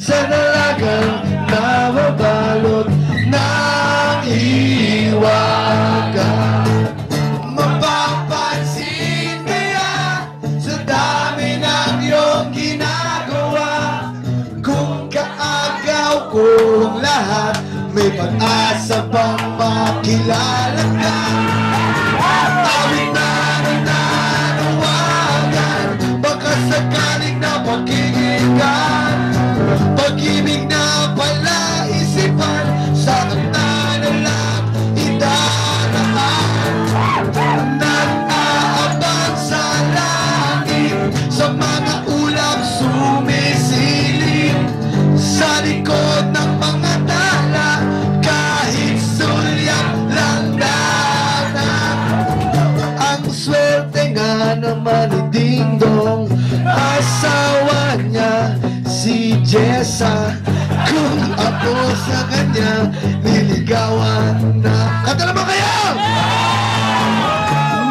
sa dalagang nababalot ng hiwaga. Mapapansin kaya sa dami ng iyong ginagawa, kung kaagaw kong lahat, may pag-asa bang makilala ka? Awit na nananawagan, baka sakaling napakinggan, pag-ibig na pala isipan, sa kanta na lang idaraan. Nag-aabang sa langit, sa mga ulap sumisilip, sa likod ng mga tala, kahit sulyap lang danan. Ang swerte nga naman ni Ding Dong, asawa niya si Jessa. Kung ako sa kanya niligawan na. Kanta naman kayo!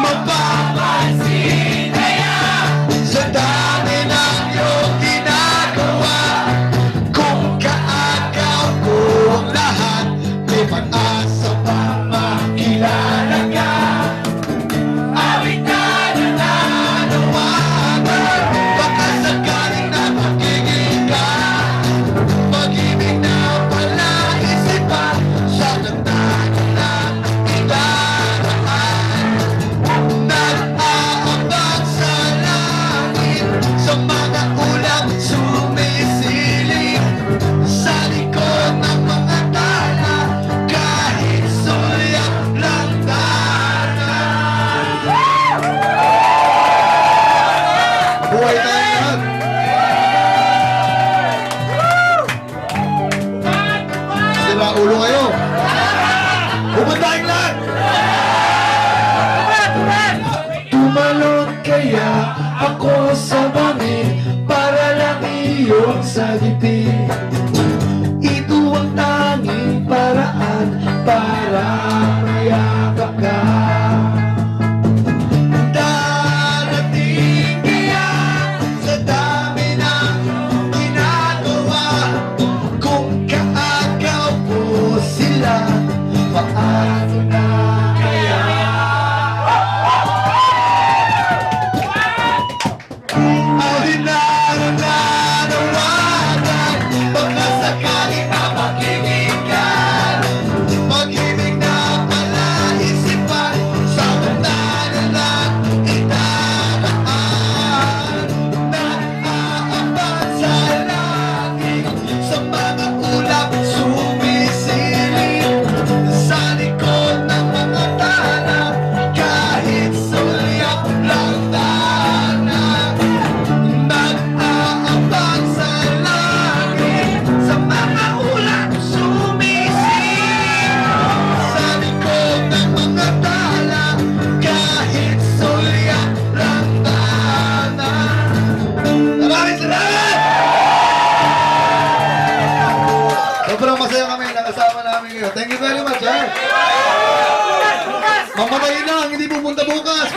Mapapansin kaya sa dami ng iyong ginagawa, kung kaagaw ko ang lahat, may pag-asa bang makilala ka? Awit na nananawagan, baka sakaling napakinggan, pag-ibig na pala isipan, sa kanta na idaraan. Nag-aabang sa langit, sa mga ulap sumisilip, sa likod ng mga tala, kahit sulyap lang danan. Buhay tayo lahat! Sira ulo kayo! Bubad tayong lahat! Tumalon kaya ako sa bangin, para lang iyong sagipin. Ito ang tanging paraan para mayakap ka. Darating kaya sa dami ng ginagawa, kung kaagaw po sila, paano na kaya? Awit na nananawagan, baka sakaling napakinggan, pag-ibig na pala isipan, sa kanta na lang idaraan. Nag-aabang sa langit, sa mga ulap sumisilip, sa likod ng mga tala, kahit sulyap lang danan. Nag-aabang sa langit, sa mga ulap sumisilip, sa likod ng mga tala, kahit sulyap lang danan. Maraming salamat! Sobrang masaya kami na kasama namin kayo. Thank you very much, ha? Mamatayin lang, hindi pupunta bukas.